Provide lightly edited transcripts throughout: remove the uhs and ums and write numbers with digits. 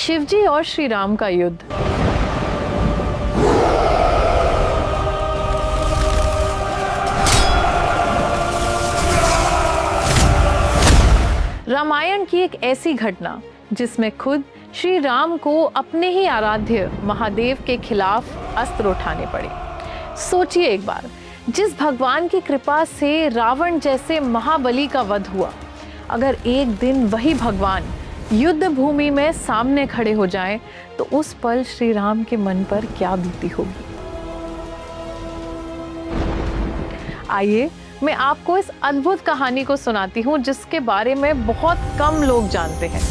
शिवजी और श्री राम का युद्ध। रामायण की एक ऐसी घटना जिसमें खुद श्री राम को अपने ही आराध्य महादेव के खिलाफ अस्त्र उठाने पड़े। सोचिए एक बार, जिस भगवान की कृपा से रावण जैसे महाबली का वध हुआ, अगर एक दिन वही भगवान युद्ध भूमि में सामने खड़े हो जाएं, तो उस पल श्री राम के मन पर क्या बीती होगी। आइए मैं आपको इस अद्भुत कहानी को सुनाती हूँ जिसके बारे में बहुत कम लोग जानते हैं।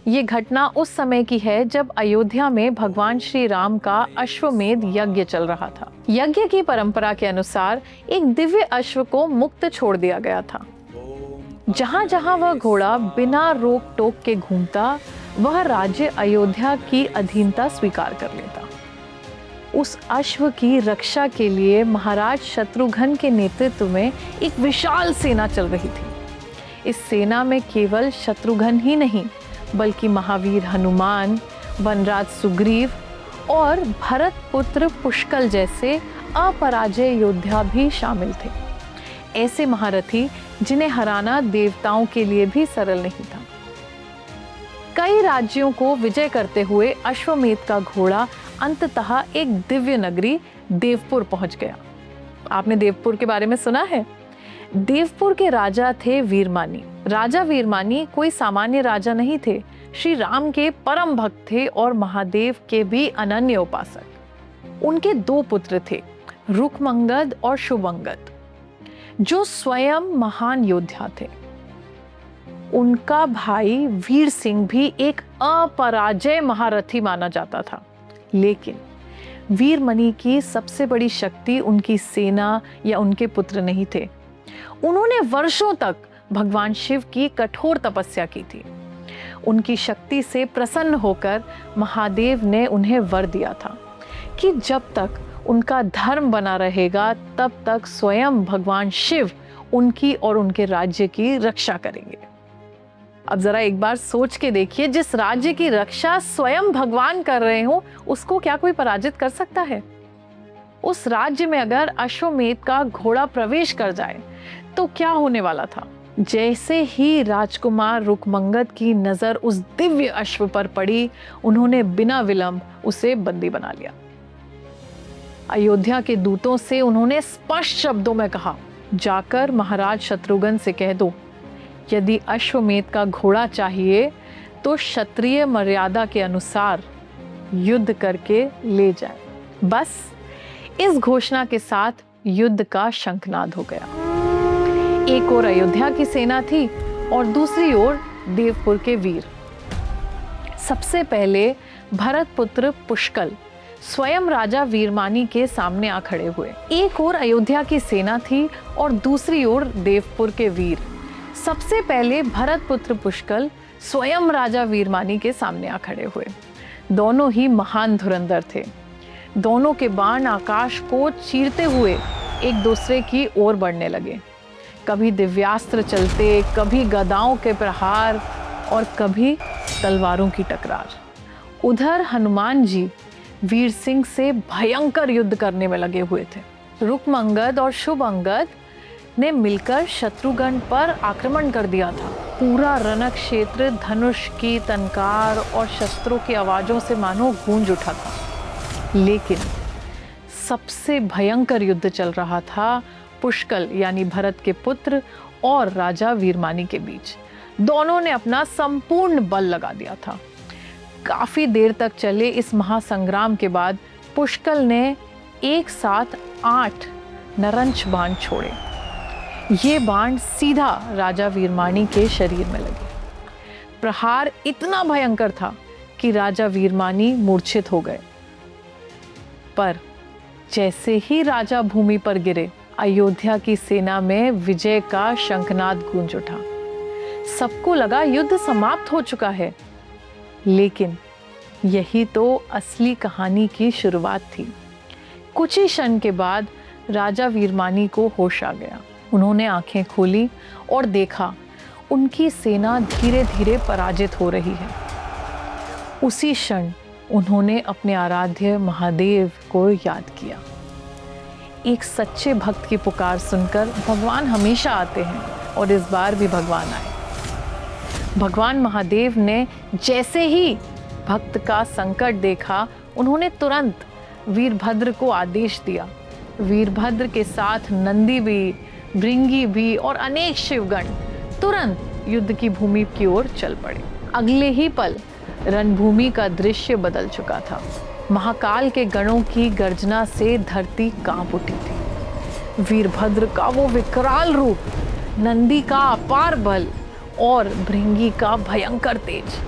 ये घटना उस समय की है जब अयोध्या में भगवान श्री राम का अश्वमेध यज्ञ चल रहा था। यज्ञ की परंपरा के अनुसार एक दिव्य अश्व को मुक्त छोड़ दिया गया था। जहां जहां वह घोड़ा बिना रोक टोक के घूमता, वह राज्य अयोध्या की अधीनता स्वीकार कर लेता। उस अश्व की रक्षा के लिए महाराज शत्रुघ्न के नेतृत्व में एक विशाल सेना चल रही थी। इस सेना में केवल शत्रुघ्न ही नहीं, बल्कि महावीर हनुमान, वनराज सुग्रीव और भरत पुत्र पुष्कल जैसे अपराजय योद्धा भी शामिल थे। ऐसे महारथी जिन्हें हराना देवताओं के लिए भी सरल नहीं था। कई राज्यों को विजय करते हुए अश्वमेध का घोड़ा अंततः एक दिव्य नगरी देवपुर पहुंच गया। आपने देवपुर के बारे में सुना है? देवपुर के राजा थे वीरमानी। राजा वीरमानी कोई सामान्य राजा नहीं थे, श्री राम के परम भक्त थे और महादेव के भी अनन्य उपासक। उनके दो पुत्र थे, रुकमंगद और शुभंगद, जो स्वयं महान योद्धा थे। उनका भाई वीर सिंह भी एक अपराजय महारथी माना जाता था। लेकिन वीरमणि की सबसे बड़ी शक्ति उनकी सेना या उनके पुत्र नहीं थे। उन्होंने वर्षों तक भगवान शिव की कठोर तपस्या की थी। उनकी शक्ति से प्रसन्न होकर महादेव ने उन्हें वर दिया था कि जब तक उनका धर्म बना रहेगा, तब तक स्वयं भगवान शिव उनकी और उनके राज्य की रक्षा करेंगे। अब जरा एक बार सोच के देखिए, जिस राज्य की रक्षा स्वयं भगवान कर रहे हो, उसको क्या कोई पराजित कर सकता है? उस राज्य में अगर अश्वमेध का घोड़ा प्रवेश कर जाए तो क्या होने वाला था? जैसे ही राजकुमार रुकमंगद की नजर उस दिव्य अश्व पर पड़ी, उन्होंने बिना विलंब उसे बंदी बना लिया। अयोध्या के दूतों से उन्होंने स्पष्ट शब्दों में कहा, जाकर महाराज शत्रुघ्न से कह दो, यदि अश्वमेध का घोड़ा चाहिए तो क्षत्रिय मर्यादा के अनुसार युद्ध करके ले जाए। बस इस घोषणा के साथ युद्ध का शंखनाद हो गया। एक ओर अयोध्या की सेना थी और दूसरी ओर देवपुर के वीर। सबसे पहले भरत पुत्र पुष्कल स्वयं राजा वीरमानी के सामने आ खड़े हुए। एक ओर अयोध्या की सेना थी और दूसरी ओर देवपुर के वीर। सबसे पहले भरत पुत्र पुष्कल स्वयं राजा वीरमानी के सामने आ खड़े हुए। दोनों ही महान धुरंधर थे। दोनों के बाण आकाश को चीरते हुए एक दूसरे की ओर बढ़ने लगे। कभी दिव्यास्त्र चलते, कभी गदाओं के प्रहार और कभी तलवारों की टकरार। उधर हनुमान जी वीर सिंह से भयंकर युद्ध करने में लगे हुए थे। रुकमंगद और शुभंगद ने मिलकर शत्रुघ्न पर आक्रमण कर दिया था। पूरा रण क्षेत्र धनुष की टंकार और शस्त्रों की आवाजों से मानो गूंज उठा था। लेकिन सबसे भयंकर युद्ध चल रहा था पुष्कल यानी भरत के पुत्र और राजा वीरमानी के बीच। दोनों ने अपना संपूर्ण बल लगा दिया था। काफी देर तक चले इस महासंग्राम के बाद पुष्कल ने एक साथ 8 नरंच बाण छोड़े। ये बाण सीधा राजा वीरमानी के शरीर में लगे। प्रहार इतना भयंकर था कि राजा वीरमानी मूर्छित हो गए। पर जैसे ही राजा भूमि पर गिरे, अयोध्या की सेना में विजय का शंखनाद गूंज उठा। सबको लगा युद्ध समाप्त हो चुका है। लेकिन यही तो असली कहानी की शुरुआत थी। कुछ ही क्षण के बाद राजा वीरमानी को होश आ गया। उन्होंने आंखें खोली और देखा उनकी सेना धीरे धीरे पराजित हो रही है। उसी क्षण उन्होंने अपने आराध्य महादेव को याद किया। एक सच्चे भक्त की पुकार सुनकर भगवान हमेशा आते हैं और इस बार भी भगवान आए। भगवान महादेव ने जैसे ही भक्त का संकट देखा, उन्होंने तुरंत वीरभद्र को आदेश दिया। वीरभद्र के साथ नंदी भी, भृंगी भी और अनेक शिवगण तुरंत युद्ध की भूमि की ओर चल पड़े। अगले ही पल रणभूमि का दृश्य बदल चुका था। महाकाल के गणों की गर्जना से धरती कांप उठी थी। वीरभद्र का वो विकराल रूप, नंदी का अपार बल और भृंगी का भयंकर तेज।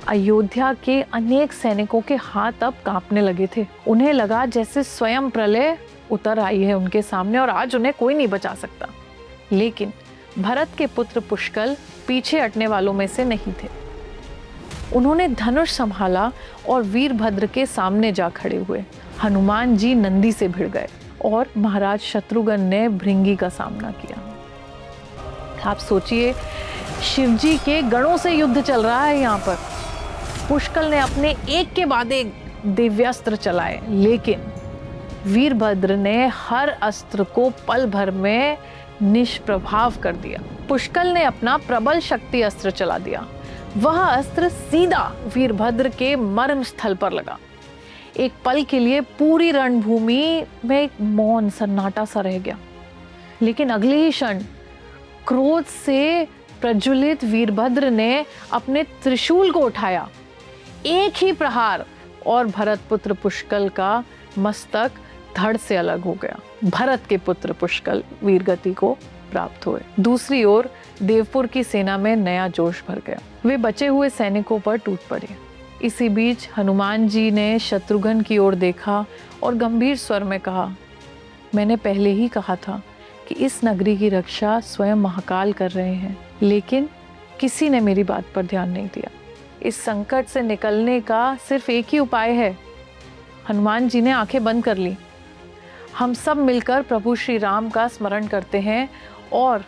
अयोध्या के अनेक सैनिकों के हाथ अब कांपने लगे थे। उन्हें लगा जैसे स्वयं प्रलय उतर आई है उनके सामने और आज उन्हें कोई नहीं बचा सकता। लेकिन भरत के पुत्र पुष्कल पीछे हटने वालों में से नहीं थे। उन्होंने धनुष संभाला और वीरभद्र के सामने जा खड़े हुए। हनुमान जी नंदी से भिड़ गए और महाराज शत्रुघ्न ने भृंगी का सामना किया। आप सोचिए, शिवजी के गणों से युद्ध चल रहा है यहाँ पर। पुष्कल ने अपने एक के बाद एक दिव्यास्त्र चलाए, लेकिन वीरभद्र ने हर अस्त्र को पल भर में निष्प्रभाव कर दिया। पुष्कल ने अपना प्रबल शक्ति अस्त्र चला दिया। वह अस्त्र सीधा वीरभद्र के मरण स्थल पर लगा। एक पल के लिए पूरी रणभूमि में एक मौन सन्नाटा सा रह गया। लेकिन अगले ही क्षण क्रोध से प्रज्वलित वीरभद्र ने अपने त्रिशूल को उठाया। एक ही प्रहार और भरत पुत्र पुष्कल का मस्तक धड़ से अलग हो गया। भरत के पुत्र पुष्कल वीरगति को प्राप्त हुए। दूसरी ओर देवपुर की सेना में नया जोश भर गया। वे बचे हुए सैनिकों पर टूट पड़े। इसी बीच हनुमान जी ने शत्रुघ्न की ओर देखा और गंभीर स्वर में कहा, मैंने पहले ही कहा था कि इस नगरी की रक्षा स्वयं महाकाल कर रहे हैं, लेकिन किसी ने मेरी बात पर ध्यान नहीं दिया। इस संकट से निकलने का सिर्फ एक ही उपाय है। हनुमान जी ने आंखें बंद कर ली। हम सब मिलकर प्रभु श्री राम का स्मरण करते हैं और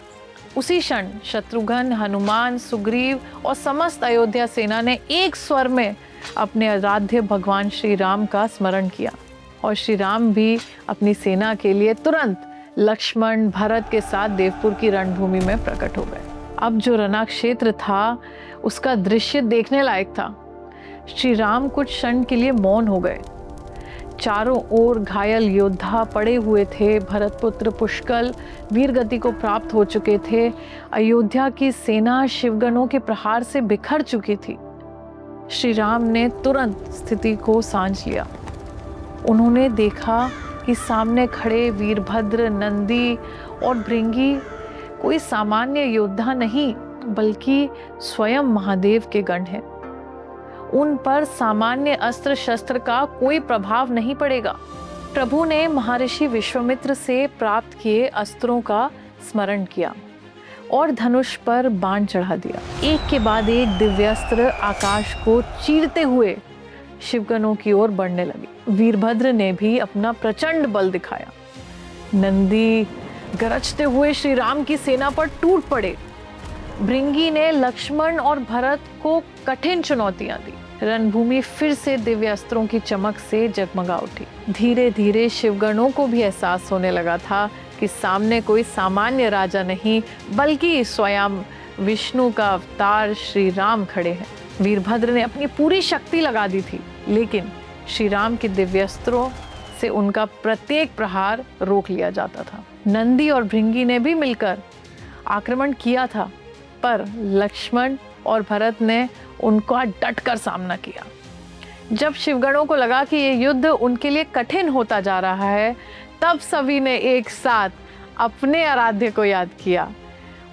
उसी क्षण शत्रुघ्न, हनुमान, सुग्रीव और समस्त अयोध्या सेना ने एक स्वर में अपने आराध्य भगवान श्री राम का स्मरण किया और श्री राम भी अपनी सेना के लिए तुरंत लक्ष्मण, भरत के साथ देवपुर की रणभूमि में प्रकट हो गए। अब जो रणाक्षेत्र था उसका दृश्य देखने लायक था। श्री राम कुछ क्षण के लिए मौन हो गए। चारों ओर घायल योद्धा पड़े हुए थे। भरत पुत्र पुष्कल वीरगति को प्राप्त हो चुके थे। अयोध्या की सेना शिवगणों के प्रहार से बिखर चुकी थी। श्री राम ने तुरंत स्थिति को सांझ लिया। उन्होंने देखा कि सामने खड़े वीरभद्र, नंदी और भृंगी कोई सामान्य योद्धा नहीं, बल्कि स्वयं महादेव के गण हैं। उन पर सामान्य अस्त्र शस्त्र का कोई प्रभाव नहीं पड़ेगा। प्रभु ने महर्षि विश्वामित्र से प्राप्त किए अस्त्रों का स्मरण किया और धनुष पर बाण चढ़ा दिया। एक के बाद एक दिव्यास्त्र आकाश को चीरते हुए शिवगणों की ओर बढ़ने लगे। वीरभद्र ने भी अपना प्रचंड बल दिखाया। नंदी गरजते हुए श्री राम की सेना पर टूट पड़े। भृंगी ने लक्ष्मण और भरत को कठिन चुनौतियां दी। रणभूमि फिर से दिव्य अस्त्रों की चमक से जगमगा उठी। धीरे धीरे शिवगणों को भी एहसास होने लगा था कि सामने कोई सामान्य राजा नहीं, बल्कि स्वयं विष्णु का अवतार श्री राम खड़े हैं। वीरभद्र ने अपनी पूरी शक्ति लगा दी थी, लेकिन श्री राम के दिव्यास्त्रों से उनका प्रत्येक प्रहार रोक लिया जाता था। नंदी और भृंगी ने भी मिलकर आक्रमण किया था, पर लक्ष्मण और भरत ने उनका डटकर सामना किया। जब शिवगणों को लगा कि ये युद्ध उनके लिए कठिन होता जा रहा है, तब सभी ने एक साथ अपने आराध्य को याद किया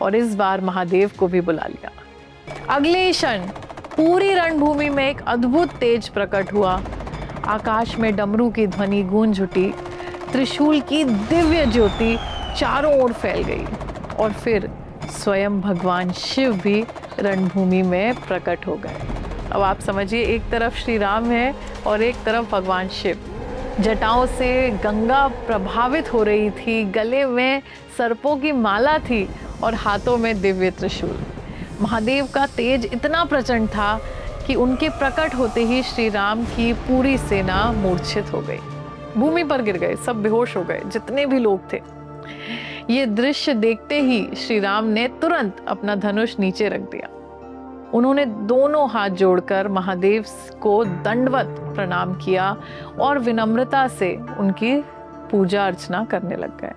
और इस बार महादेव को भी बुला लिया। अगले ही क्षण पूरी रणभूमि में एक अद्भुत तेज प्रकट हुआ। आकाश में डमरू की ध्वनि गूंज उठी। त्रिशूल की दिव्य ज्योति चारों ओर फैल गई और फिर स्वयं भगवान शिव भी रणभूमि में प्रकट हो गए। अब आप समझिए, एक तरफ श्री राम है और एक तरफ भगवान शिव। जटाओं से गंगा प्रभावित हो रही थी, गले में सर्पों की माला थी और हाथों में दिव्य त्रिशूल। महादेव का तेज इतना प्रचंड था कि उनके प्रकट होते ही श्री राम की पूरी सेना मूर्छित हो गई, भूमि पर गिर गए, सब बेहोश हो गए, जितने भी लोग थे। ये दृश्य देखते ही श्री राम ने तुरंत अपना धनुष नीचे रख दिया। उन्होंने दोनों हाथ जोड़कर महादेव को दंडवत प्रणाम किया और विनम्रता से उनकी पूजा अर्चना करने लग गए।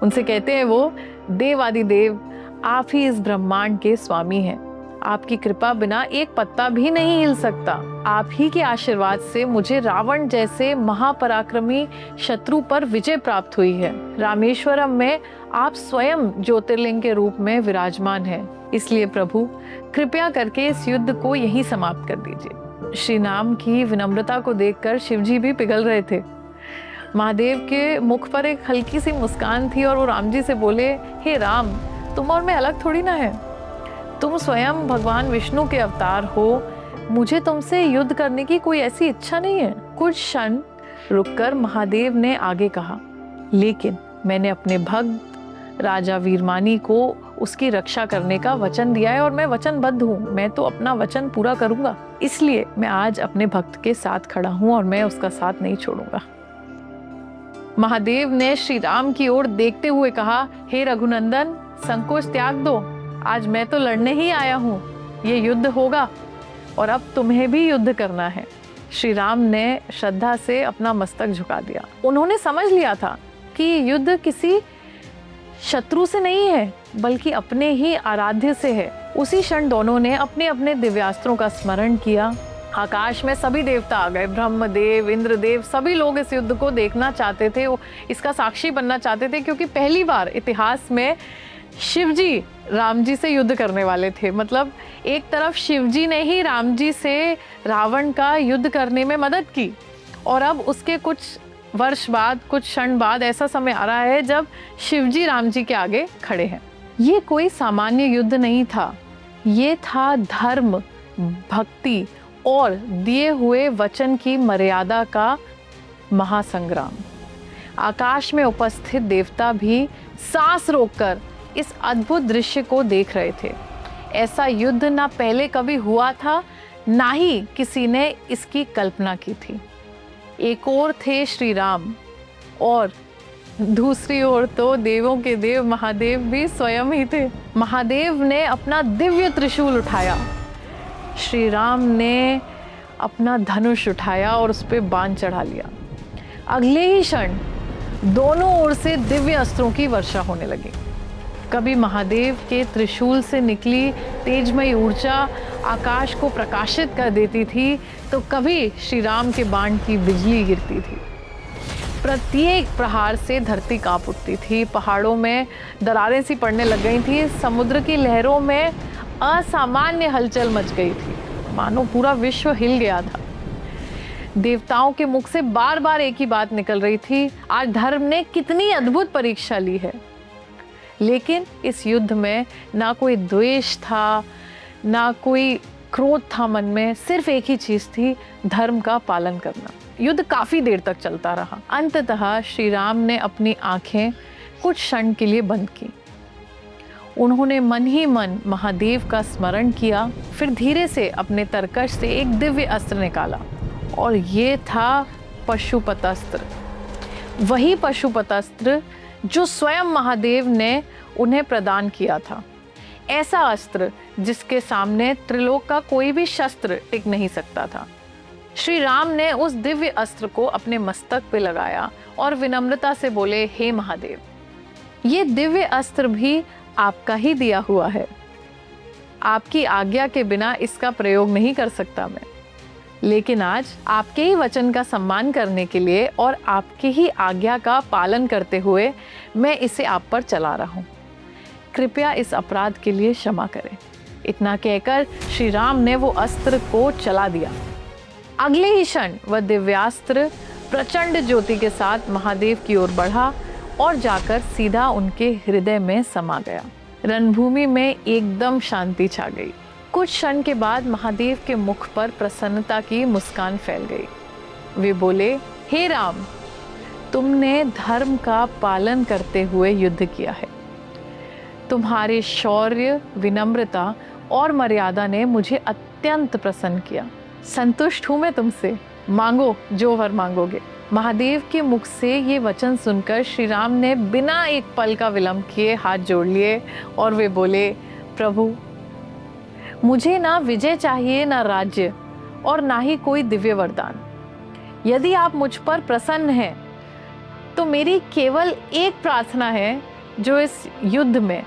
उनसे कहते हैं वो, देवादिदेव आप ही इस ब्रह्मांड के स्वामी हैं, आपकी कृपा बिना एक पत्ता भी नहीं हिल सकता। आप ही के आशीर्वाद से मुझे रावण जैसे महापराक्रमी शत्रु पर विजय प्राप्त हुई है। रामेश्वरम में आप स्वयं ज्योतिर्लिंग के रूप में विराजमान हैं, इसलिए प्रभु कृपया करके इस युद्ध को यहीं समाप्त कर दीजिए। श्री राम की विनम्रता को देखकर शिवजी भी पिघल रहे थे। महादेव के मुख पर एक हल्की सी मुस्कान थी और वो राम जी से बोले, हे राम, तुम और मैं अलग थोड़ी ना है, तुम स्वयं भगवान विष्णु के अवतार हो, मुझे तुमसे युद्ध करने की कोई ऐसी इच्छा नहीं है। कुछ क्षण रुककर महादेव ने आगे कहा, लेकिन मैंने अपने भक्त राजा वीरमानी को उसकी रक्षा करने का वचन दिया है और मैं वचनबद्ध हूँ, मैं तो अपना वचन पूरा करूंगा, इसलिए मैं आज अपने भक्त के साथ खड़ा हूँ और मैं उसका साथ नहीं छोड़ूंगा। महादेव ने श्री राम की ओर देखते हुए कहा, हे रघुनंदन, संकोच त्याग दो, आज मैं तो लड़ने ही आया हूँ, ये युद्ध होगा और अब तुम्हें भी युद्ध करना है। श्री राम ने श्रद्धा से अपना मस्तक झुका दिया। उन्होंने समझ लिया था कि युद्ध किसी शत्रु से नहीं है, बल्कि अपने ही आराध्य से है। उसी क्षण दोनों ने अपने अपने दिव्यास्त्रों का स्मरण किया। आकाश में सभी देवता आ गए, ब्रह्मदेव, इंद्रदेव, सभी लोग इस युद्ध को देखना चाहते थे, इसका साक्षी बनना चाहते थे, क्योंकि पहली बार इतिहास में शिवजी राम जी से युद्ध करने वाले थे। मतलब एक तरफ शिवजी ने ही राम जी से रावण का युद्ध करने में मदद की, और अब उसके कुछ वर्ष बाद, कुछ क्षण बाद ऐसा समय आ रहा है जब शिवजी राम जी के आगे खड़े हैं। ये कोई सामान्य युद्ध नहीं था, ये था धर्म, भक्ति और दिए हुए वचन की मर्यादा का महासंग्राम। आकाश में उपस्थित देवता भी सांस रोककर इस अद्भुत दृश्य को देख रहे थे। ऐसा युद्ध ना पहले कभी हुआ था, ना ही किसी ने इसकी कल्पना की थी। एक ओर थे श्री राम और दूसरी ओर तो देवों के देव महादेव भी स्वयं ही थे। महादेव ने अपना दिव्य त्रिशूल उठाया, श्री राम ने अपना धनुष उठाया और उस पर बाण चढ़ा लिया। अगले ही क्षण दोनों ओर से दिव्य अस्त्रों की वर्षा होने लगी। कभी महादेव के त्रिशूल से निकली तेजमयी ऊर्जा आकाश को प्रकाशित कर देती थी, तो कभी श्री राम के बाण की बिजली गिरती थी। प्रत्येक प्रहार से धरती कांप उठती थी, पहाड़ों में दरारें सी पड़ने लग गई थी, समुद्र की लहरों में असामान्य हलचल मच गई थी, मानो पूरा विश्व हिल गया था। देवताओं के मुख से बार बार एक ही बात निकल रही थी, आज धर्म ने कितनी अद्भुत परीक्षा ली है। लेकिन इस युद्ध में ना कोई द्वेष था, ना कोई क्रोध था मन में, सिर्फ एक ही चीज थी, धर्म का पालन करना। युद्ध काफी देर तक चलता रहा। अंततः श्री राम ने अपनी आंखें कुछ क्षण के लिए बंद की। उन्होंने मन ही मन महादेव का स्मरण किया, फिर धीरे से अपने तरकश से एक दिव्य अस्त्र निकाला, और ये था पशुपतास्त्र। वही पशुपतास्त्र जो स्वयं महादेव ने उन्हें प्रदान किया था। ऐसा अस्त्र जिसके सामने त्रिलोक का कोई भी शस्त्र टिक नहीं सकता था। श्री राम ने उस दिव्य अस्त्र को अपने मस्तक पे लगाया और विनम्रता से बोले, हे महादेव, ये दिव्य अस्त्र भी आपका ही दिया हुआ है, आपकी आज्ञा के बिना इसका प्रयोग नहीं कर सकता मैं, लेकिन आज आपके ही वचन का सम्मान करने के लिए और आपकी ही आज्ञा का पालन करते हुए मैं इसे आप पर चला रहा हूँ, कृपया इस अपराध के लिए क्षमा करें। इतना कहकर श्री राम ने वो अस्त्र को चला दिया। अगले ही क्षण वह दिव्यास्त्र प्रचंड ज्योति के साथ महादेव की ओर बढ़ा और जाकर सीधा उनके हृदय में समा गया। रणभूमि में एकदम शांति छा गई। कुछ क्षण के बाद महादेव के मुख पर प्रसन्नता की मुस्कान फैल गई। वे बोले, हे राम, तुमने धर्म का पालन करते हुए युद्ध किया है। तुम्हारे शौर्य, विनम्रता और मर्यादा ने मुझे अत्यंत प्रसन्न किया। संतुष्ट हूँ मैं तुमसे, मांगो जो वर मांगोगे। महादेव के मुख से ये वचन सुनकर श्री राम ने बिना एक पल का विलंब किए हाथ जोड़ लिए और वे बोले, प्रभु, मुझे ना विजय चाहिए, ना राज्य, और ना ही कोई दिव्य वरदान। यदि आप मुझ पर प्रसन्न हैं तो मेरी केवल एक प्रार्थना है, जो इस युद्ध में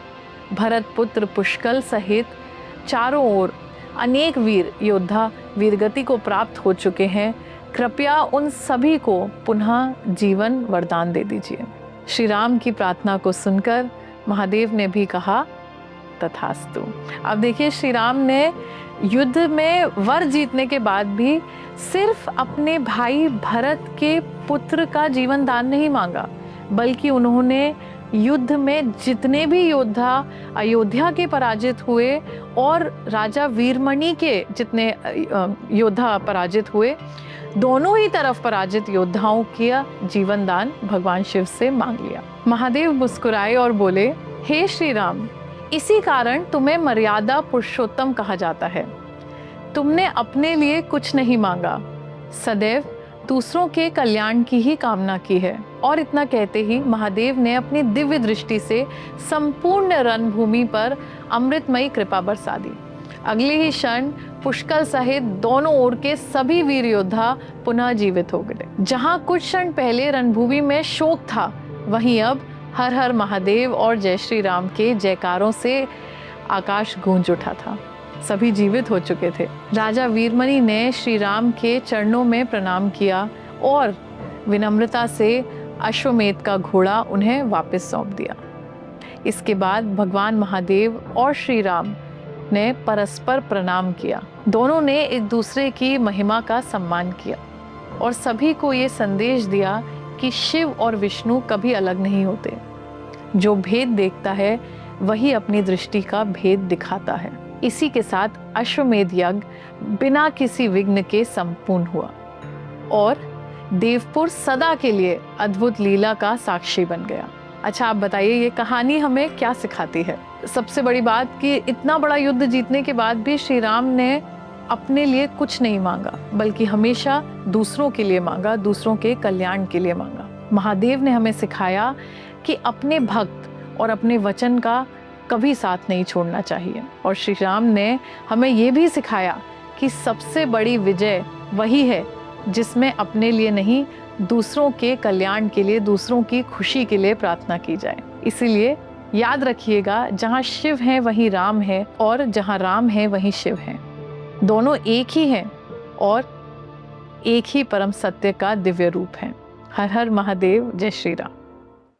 भरत पुत्र पुष्कल सहित चारों ओर अनेक वीर योद्धा वीरगति को प्राप्त हो चुके हैं, कृपया उन सभी को पुनः जीवन वरदान दे दीजिए। श्री राम की प्रार्थना को सुनकर महादेव ने भी कहा, तथास्तु। अब देखिए, श्री राम ने युद्ध में वर जीतने के बाद भी सिर्फ अपने भाई भरत के पुत्र का जीवन दान नहीं मांगा, बल्कि उन्होंने युद्ध में जितने भी योद्धा अयोध्या के पराजित हुए और राजा वीरमणि के जितने योद्धा पराजित हुए, दोनों ही तरफ पराजित योद्धाओं का जीवन दान भगवान शिव से मांग लिया। महादेव मुस्कुराए और बोले, हे श्री राम, इसी कारण तुम्हें मर्यादा पुरुषोत्तम कहा जाता है। तुमने अपने लिए कुछ नहीं मांगा, सदैव दूसरों के कल्याण की ही कामना की है। और इतना कहते ही महादेव ने अपनी दिव्य दृष्टि से संपूर्ण रणभूमि पर अमृतमयी कृपा बरसा दी। अगले ही क्षण पुष्कल सहित दोनों ओर के सभी वीर योद्धा पुनः जीवित हो गए। जहां कुछ क्षण पहले रणभूमि में शोक था, वहीं अब हर हर महादेव और जय श्री राम के जयकारों से आकाश गूंज उठा था। सभी जीवित हो चुके थे। राजा वीरमणि ने श्री राम के चरणों में प्रणाम किया और विनम्रता से अश्वमेध का घोड़ा उन्हें वापस सौंप दिया। इसके बाद भगवान महादेव और श्री राम ने परस्पर प्रणाम किया। दोनों ने एक दूसरे की महिमा का सम्मान किया और सभी को ये संदेश दिया कि शिव और विष्णु कभी अलग नहीं होते। जो भेद देखता है वही अपनी दृष्टि का भेद दिखाता है। इसी के साथ अश्वमेध यज्ञ बिना किसी विघ्न के संपूर्ण हुआ और देवपुर सदा के लिए अद्भुत लीला का साक्षी बन गया। अच्छा, आप बताइए, ये कहानी हमें क्या सिखाती है? सबसे बड़ी बात कि इतना बड़ा युद्ध जीतने के बाद भी श्री राम ने अपने लिए कुछ नहीं मांगा, बल्कि हमेशा दूसरों के लिए मांगा, दूसरों के कल्याण के लिए मांगा। महादेव ने हमें सिखाया कि अपने भक्त और अपने वचन का कभी साथ नहीं छोड़ना चाहिए। और श्री राम ने हमें ये भी सिखाया कि सबसे बड़ी विजय वही है जिसमें अपने लिए नहीं, दूसरों के कल्याण के लिए, दूसरों की खुशी के लिए प्रार्थना की जाए। इसीलिए याद रखिएगा, जहाँ शिव है वहीं राम है, और जहाँ राम है वहीं शिव है। दोनों एक ही हैं और एक ही परम सत्य का दिव्य रूप है। हर हर महादेव, जय श्री राम।